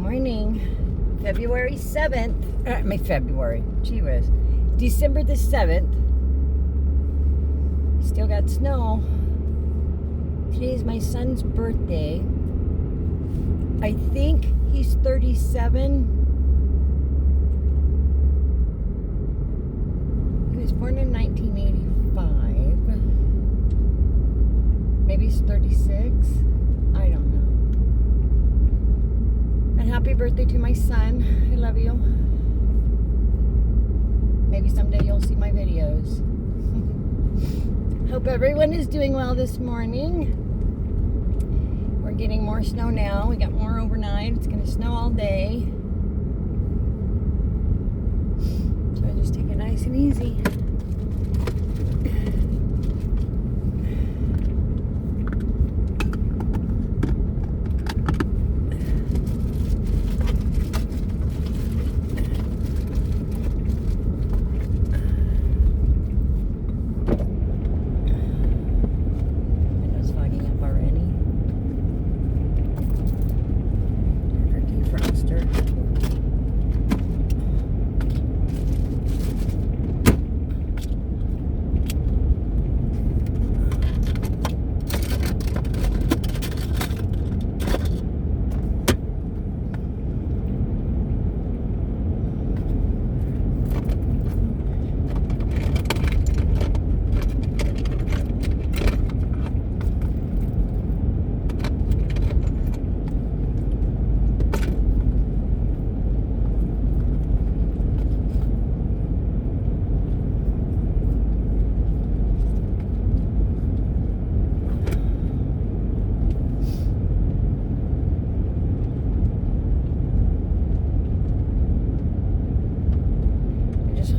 morning. February 7th. February. Gee whiz. December the 7th. Still got snow. Today is my son's birthday. I think he's 37. He was born in 1985. Maybe he's 36. I don't know. And happy birthday to my son. I love you. Maybe someday you'll see my videos. Hope everyone is doing well this morning. We're getting more snow now. We got more overnight. It's going to snow all day. So I just take it nice and easy.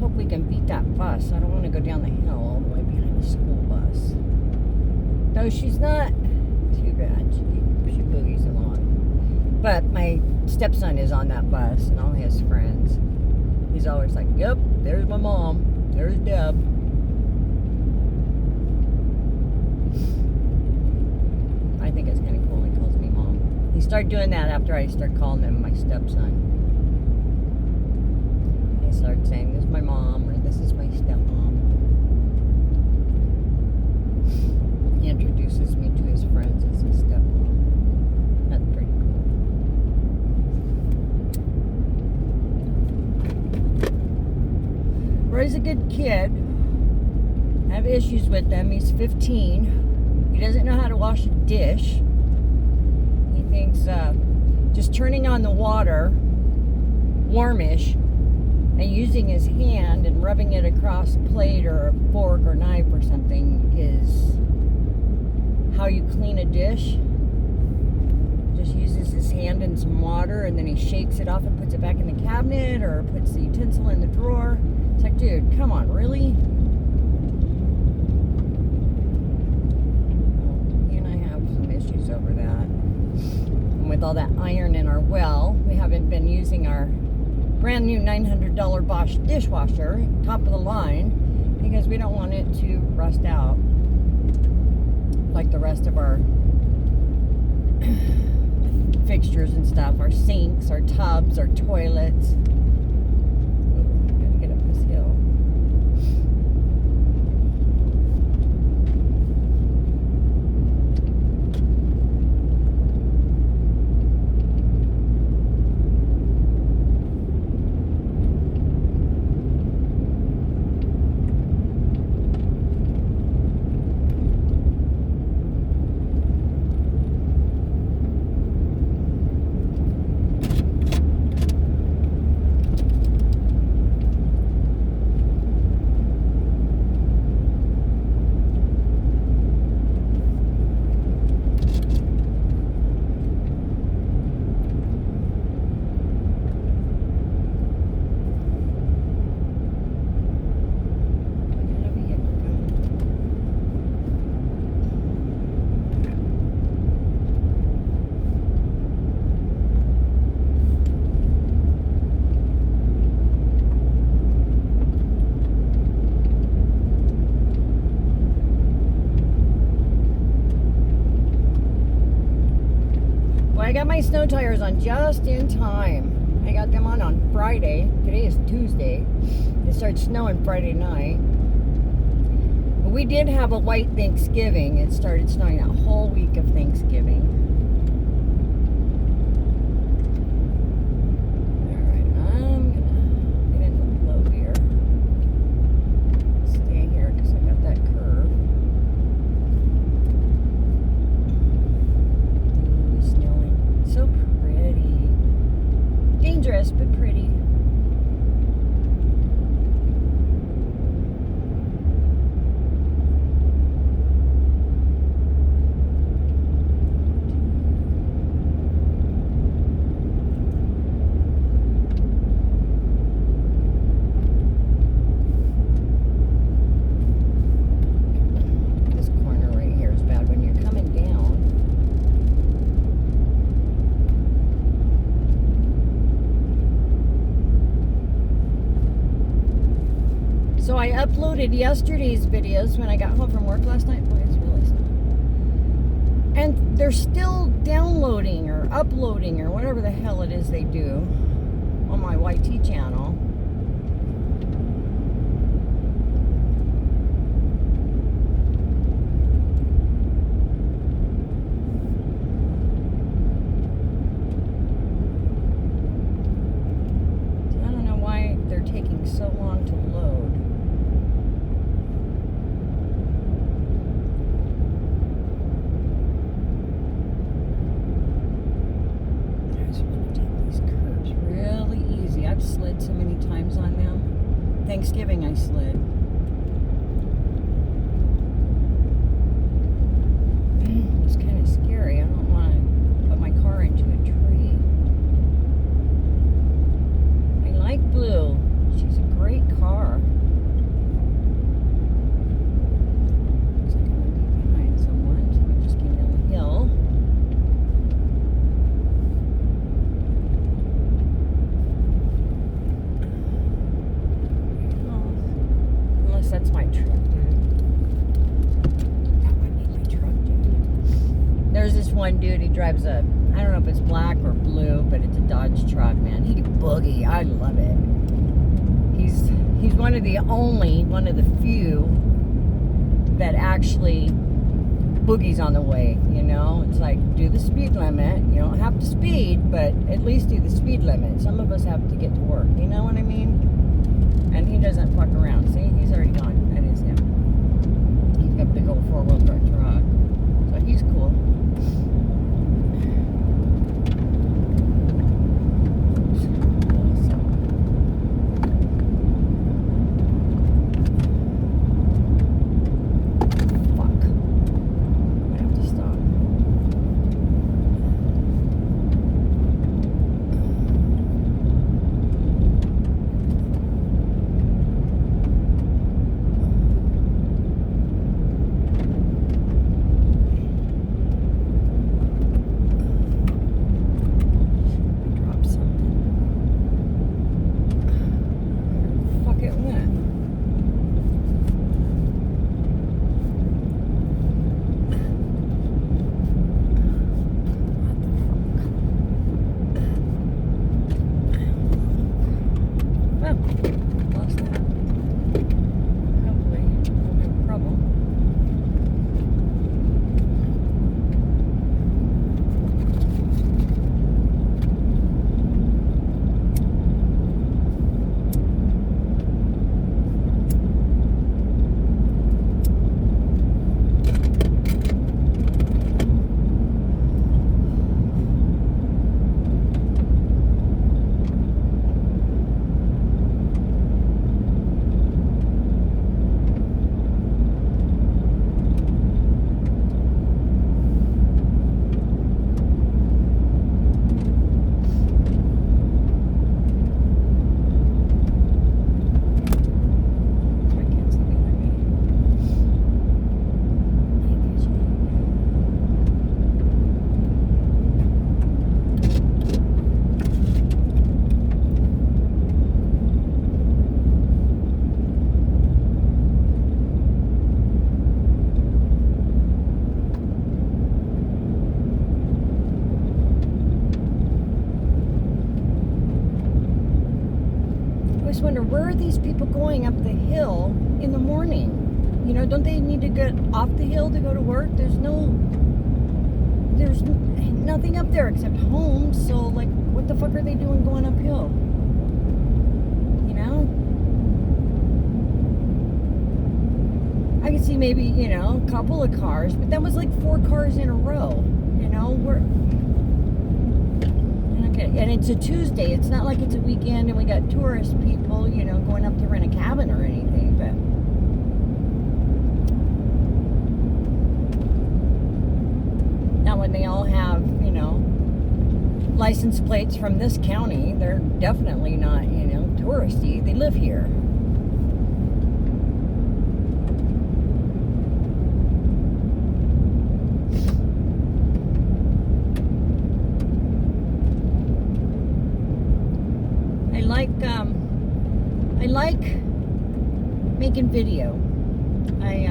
Hope we can beat that bus. I don't want to go down the hill all the way behind the school bus. No, she's not too bad. She boogies along. But my stepson is on that bus and all his friends. He's always like, yep, there's my mom. There's Deb. I think it's kind of cool. He calls me mom. He started doing that after I started calling him my stepson. Start saying, this is my mom, or this is my stepmom. He introduces me to his friends as his stepmom. That's pretty cool. Roy's a good kid. I have issues with him. He's 15. He doesn't know how to wash a dish. He thinks just turning on the water, warmish, and using his hand and rubbing it across a plate or a fork or knife or something is how you clean a dish. Just uses his hand in some water and then he shakes it off and puts it back in the cabinet or puts the utensil in the drawer. It's like, dude, come on, really? He and I have some issues over that. And with all that iron in our well, we haven't been using our brand new $900 Bosch dishwasher, top of the line, because we don't want it to rust out like the rest of our fixtures and stuff, our sinks, our tubs, our toilets. Gotta get up this hill. I got my snow tires on just in time. I got them on Friday. Today is Tuesday. It started snowing Friday night. But we did have a white Thanksgiving. It started snowing that whole week of Thanksgiving. Alright, I'm gonna get in the low gear. Stay here because I got that curve. Ooh, snowing. So pretty. Dangerous, but pretty. This corner right here is bad when you're coming down. So I uploaded yesterday's videos when I got home from work last night. Boy, it's really slow. And they're still downloading or uploading or whatever the hell it is they do on my YT channel. So I don't know why they're taking so long to load. I just want to take these curves really easy. I've slid so many times on them. Thanksgiving I slid. It's kind of scary. I don't want to put my car into a tree. I like Blue. She's a great car. Looks like I'm going to be behind someone. Someone just came down the hill. Unless that's my truck, dude. That might be my truck, dude. There's this one dude, he drives a, I don't know if it's black or blue, but it's a Dodge truck, man. He can boogie. I love it. He's one of the few that actually boogies on the way, you know? It's like, do the speed limit. You don't have to speed, but at least do the speed limit. Some of us have to get to work, you know what I mean? And he doesn't fuck around. See, he's already gone. That is him. He's got a big old four-wheel drive truck. So he's cool. Fuck. I have to stop. just wonder, where are these people going up the hill in the morning? You know, don't they need to get off the hill to go to work? There's nothing up there except homes. So, like, what the fuck are they doing going uphill? You know? I could see maybe, you know, a couple of cars, but that was like 4 cars in a row. You know, okay, and it's a Tuesday. It's not like it's a weekend and we got tourist people, you know, going up to rent a cabin or anything, but now when they all have, you know, license plates from this county, they're definitely not, you know, touristy. They live here. I like making video. I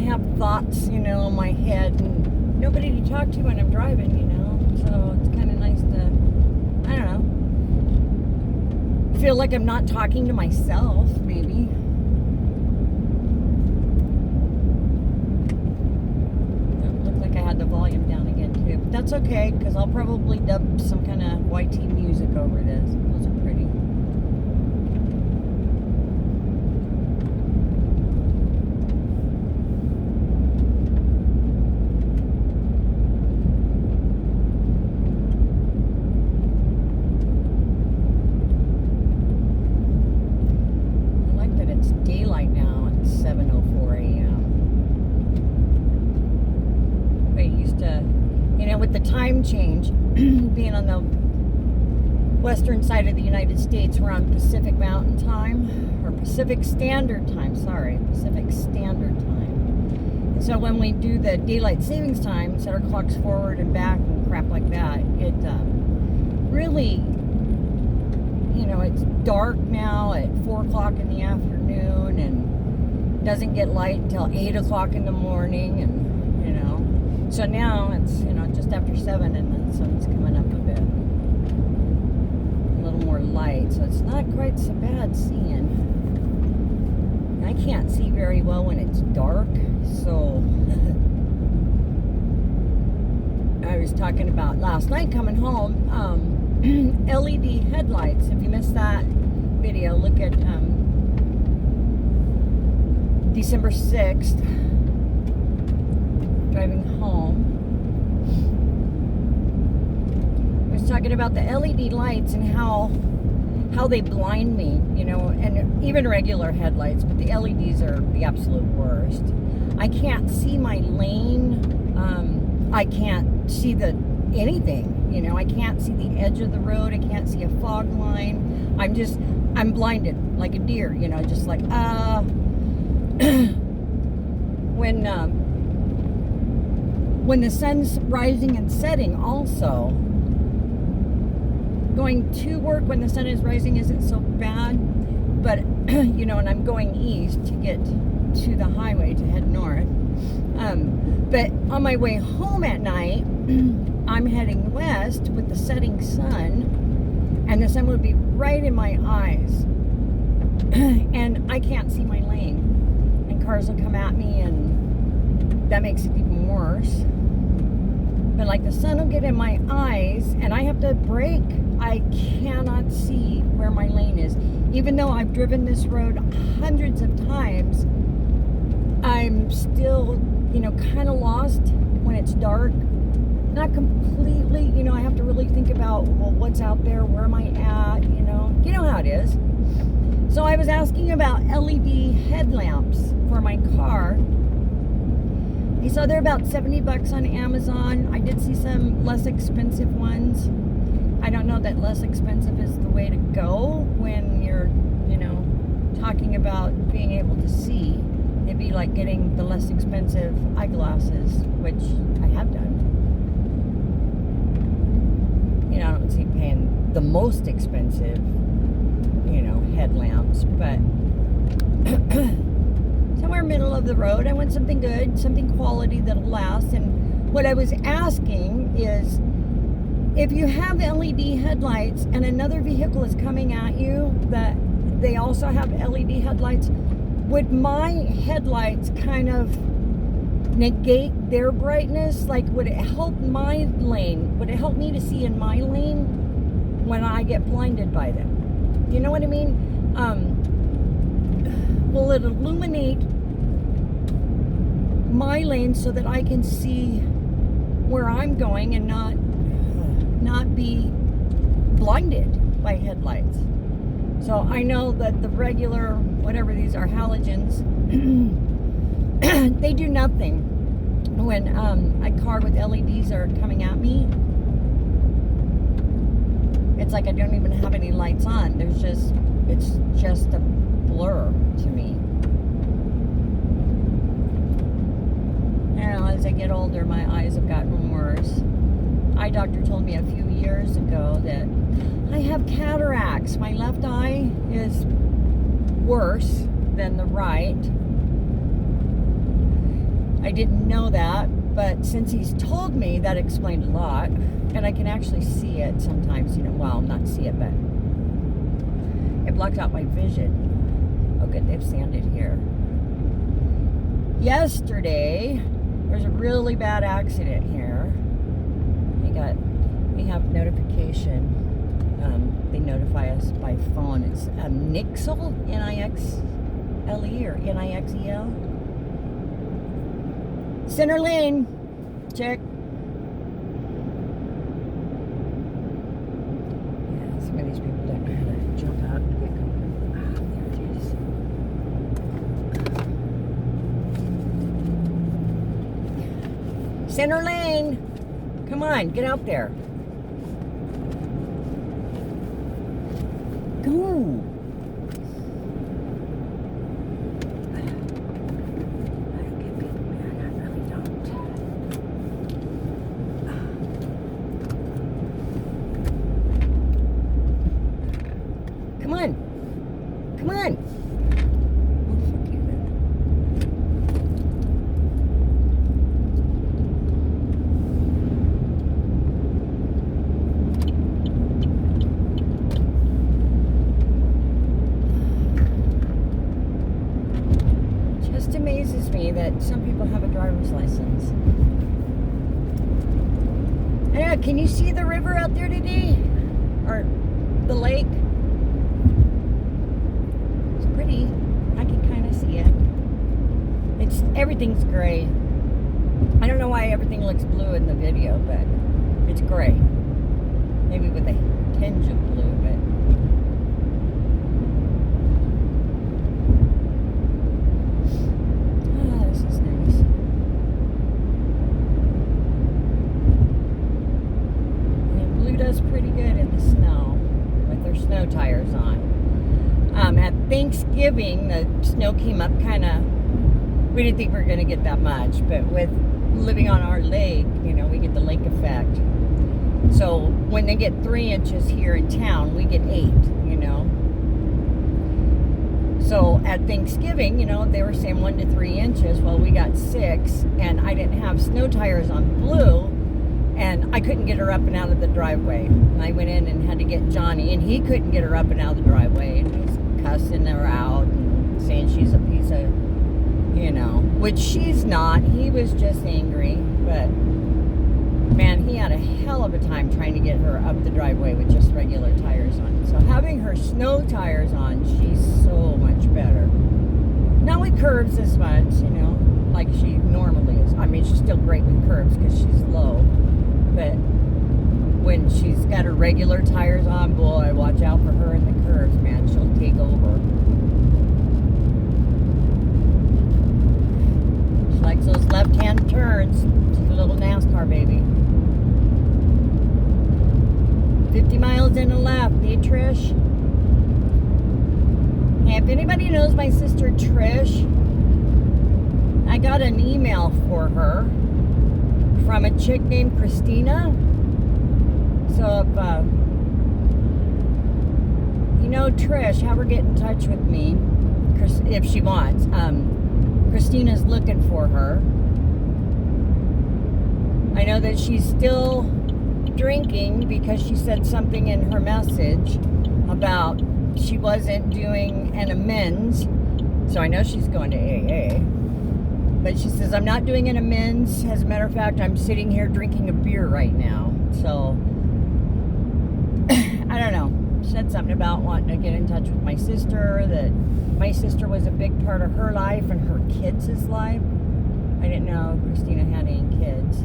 have thoughts, you know, in my head, and nobody to talk to when I'm driving, you know. So it's kind of nice to, I don't know, feel like I'm not talking to myself, maybe. It looked like I had the volume down again too, but that's okay because I'll probably dub some kind of YT music over this. Those are pretty. Daylight now at 7:04 a.m. But used to, you know, with the time change, being on the western side of the United States, we're on Pacific Mountain Time, or Pacific Standard Time, sorry, Pacific Standard Time. And so when we do the daylight savings time, set our clocks forward and back and crap like that, it really, you know, it's dark now at 4 o'clock in the afternoon and doesn't get light until 8 o'clock in the morning, and, you know, so now it's, you know, just after 7 and the sun's coming up a bit. A little more light, so it's not quite so bad seeing. I can't see very well when it's dark, so I was talking about last night coming home, LED headlights. If you missed that video, look at December 6th, driving home. I was talking about the LED lights and how they blind me, you know, and even regular headlights, but the LEDs are the absolute worst. I can't see my lane. I can't see anything, you know. I can't see the edge of the road. I can't see a fog line. I'm blinded like a deer, you know, just like, when the sun's rising and setting also, going to work when the sun is rising isn't so bad, but, you know, and I'm going east to get to the highway to head north, but on my way home at night, I'm heading west with the setting sun, and the sun would be right in my eyes, and I can't see my lane, and cars will come at me, and that makes it even worse. But like the sun will get in my eyes, and I have to brake. I cannot see where my lane is. Even though I've driven this road hundreds of times, I'm still, you know, kind of lost when it's dark. Not completely, you know, I have to really think about, well, what's out there? Where am I at? You know how it is. So I was asking about LED headlamps for my car. I saw they're about $70 on Amazon. I did see some less expensive ones. I don't know that less expensive is the way to go when you're, you know, talking about being able to see. It'd be like getting the less expensive eyeglasses, which I have done. You know, I don't see paying the most expensive, you know, headlamps, but somewhere middle of the road. I want something good, something quality that'll last. And what I was asking is, if you have LED headlights and another vehicle is coming at you that they also have LED headlights, would my headlights kind of negate their brightness? Like, would it help my lane? Would it help me to see in my lane when I get blinded by them? Do you know what I mean? Will it illuminate my lane so that I can see where I'm going and not be blinded by headlights? So I know that the regular, whatever these are, halogens, they do nothing when a car with LEDs are coming at me. It's like I don't even have any lights on. It's just a blur to me. And as I get older, my eyes have gotten worse. Eye doctor told me a few years ago that I have cataracts. My left eye is worse than the right. I didn't know that, but since he's told me, that explained a lot. And I can actually see it sometimes, well, not see it, but it blocks out my vision. Oh good, they've sanded here. Yesterday, there's a really bad accident here. We have notification. They notify us by phone. It's Nixle, N-I-X-L-E or N-I-X-E-L. Center lane, check. Yeah, some of these people don't know how to jump out and get going. There it is. Center lane. Come on, get out there. Go. Come on. Come on. Oh, fuck you then. Just amazes me that some people have a driver's license. I don't know, can you see the river out there today? Or the lake? Pretty. I can kind of see it. Everything's gray. I don't know why everything looks blue in the video, but it's gray. Maybe with a tinge of blue, but this is nice. And blue does pretty good in the snow with their snow tires on. At Thanksgiving, the snow came up we didn't think we were going to get that much, but with living on our lake, we get the lake effect. So when they get 3 inches here in town, we get 8, So at Thanksgiving, they were saying 1 to 3 inches. Well, we got 6, and I didn't have snow tires on Blue, and I couldn't get her up and out of the driveway. And I went in and had to get Johnny, and he couldn't get her up and out of the driveway, and he's cussing her out and saying she's a piece of, which she's not. He was just angry, but man, he had a hell of a time trying to get her up the driveway with just regular tires on. So having her snow tires on, she's so much better. Not with curves as much, like she normally is. I mean, she's still great with curves because she's low, but when she's got her regular tires on, boy, watch out for her in the curves, man. She'll take over. She likes those left-hand turns. She's a little NASCAR baby. 50 miles in the left, hey Trish. Hey, if anybody knows my sister Trish, I got an email for her from a chick named Christina. So if Trish, have her get in touch with me if she wants. Christina's looking for her. I know that she's still stopped drinking because she said something in her message about she wasn't doing an amends. So I know she's going to AA. But she says, I'm not doing an amends. As a matter of fact, I'm sitting here drinking a beer right now. So, I don't know. She said something about wanting to get in touch with my sister, that my sister was a big part of her life and her kids' life. I didn't know Christina had any kids.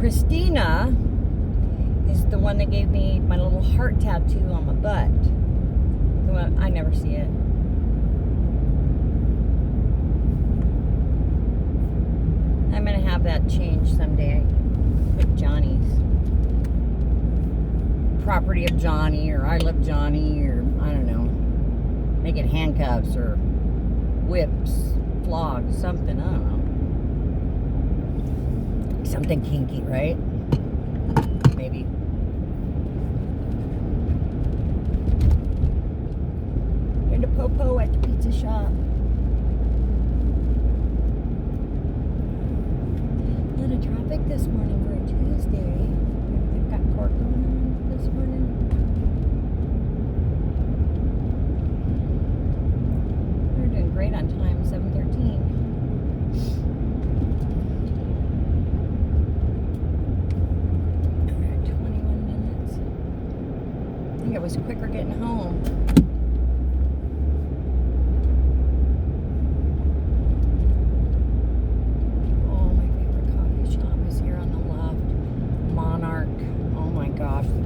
Christina is the one that gave me my little heart tattoo on my butt. I never see it. I'm going to have that changed someday. Put Johnny's. Property of Johnny, or I love Johnny, or I don't know. Make it handcuffs, or whips, flogs, something. I don't know. Something kinky, right? Maybe. Going to Popo at the pizza shop. A lot of traffic this morning for a Tuesday. They've got court going on this morning. We're doing great on time, 7:13. We're at 21 minutes. I think it was quicker getting home.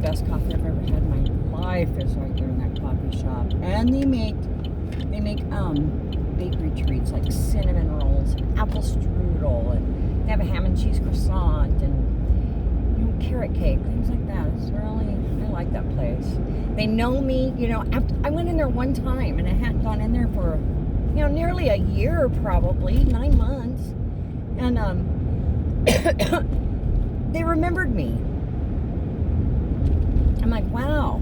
Best coffee I've ever had in my life is right there in that coffee shop. And they make bakery treats like cinnamon rolls and apple strudel, and they have a ham and cheese croissant and carrot cake, things like that. I like that place. They know me, I went in there one time and I hadn't gone in there for nearly a year, probably 9 months, and they remembered me. I'm like, wow.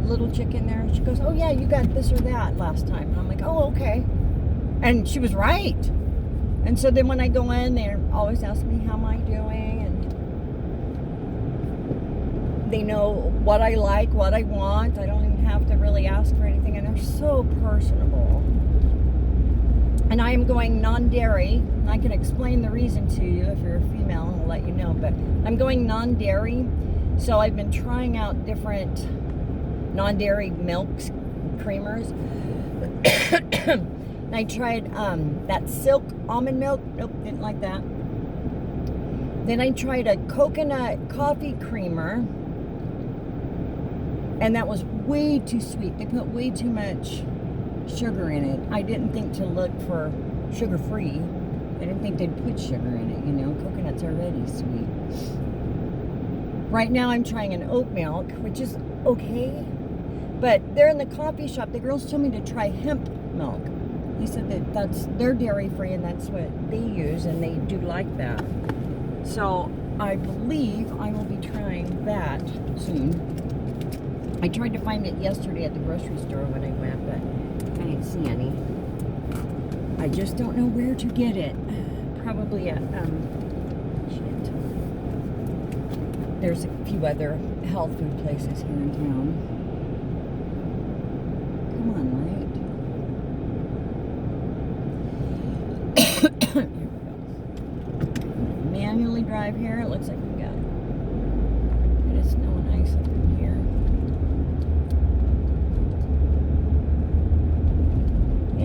Little chick in there. She goes, oh yeah, you got this or that last time. And I'm like, oh, okay. And she was right. And so then when I go in, they always ask me, how am I doing? And they know what I like, what I want. I don't even have to really ask for anything. And they're so personable. And I am going non-dairy. I can explain the reason to you if you're a female, and I'll let you know. But I'm going non-dairy. So I've been trying out different non-dairy milks, creamers. And I tried that Silk almond milk. Nope, didn't like that. Then I tried a coconut coffee creamer. And that was way too sweet. They put way too much sugar in it. I didn't think to look for sugar-free. I didn't think they'd put sugar in it, Coconut's already sweet. Right now I'm trying an oat milk, which is okay. But they're in the coffee shop. The girls told me to try hemp milk. They said they're dairy free and that's what they use, and they do like that. So I believe I will be trying that soon. I tried to find it yesterday at the grocery store when I went, but I didn't see any. I just don't know where to get it. Probably at there's a few other health food places here in town. Come on, right? Here we go. Manually drive here. It looks like we got a bit of snow and ice up in here.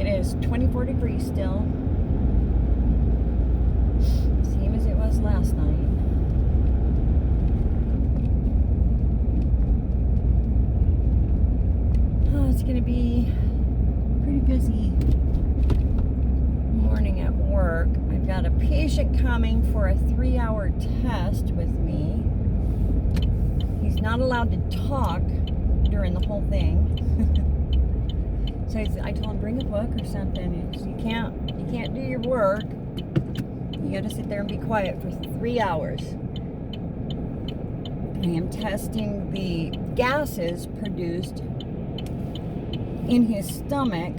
It is 24 degrees still. Same as it was last night. It's going to be pretty busy morning at work. I've got a patient coming for a 3-hour test with me. He's not allowed to talk during the whole thing. So I told him, bring a book or something. You can't do your work. You got to sit there and be quiet for 3 hours. I am testing the gases produced in his stomach.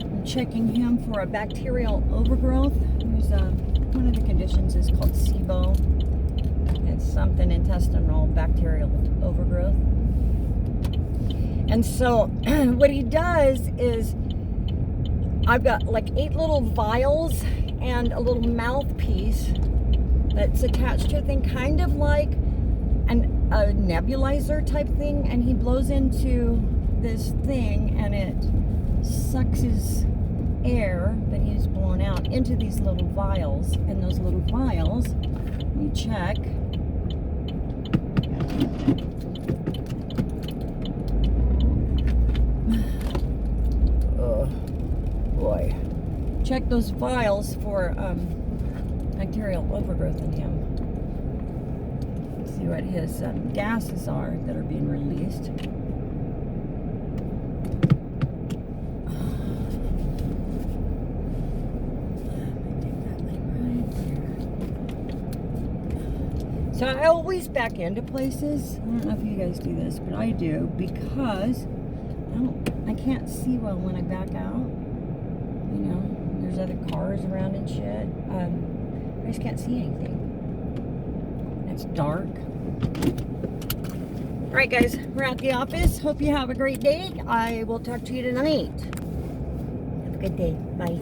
I'm checking him for a bacterial overgrowth. There's one of the conditions conditions is called SIBO. It's something intestinal bacterial overgrowth. And so what he does is, I've got like 8 little vials and a little mouthpiece that's attached to a thing, kind of like a nebulizer type thing, and he blows into this thing and it sucks his air that he's blown out into these little vials, and those little vials, you check, oh boy, check those vials for bacterial overgrowth in him. See what his gases are that are being released. So I always back into places. I don't know if you guys do this, but I do, because I can't see well when I back out. You know, there's other cars around and shit. I just can't see anything. It's dark. All right, guys, we're at the office. Hope you have a great day. I will talk to you tonight. Have a good day. Bye.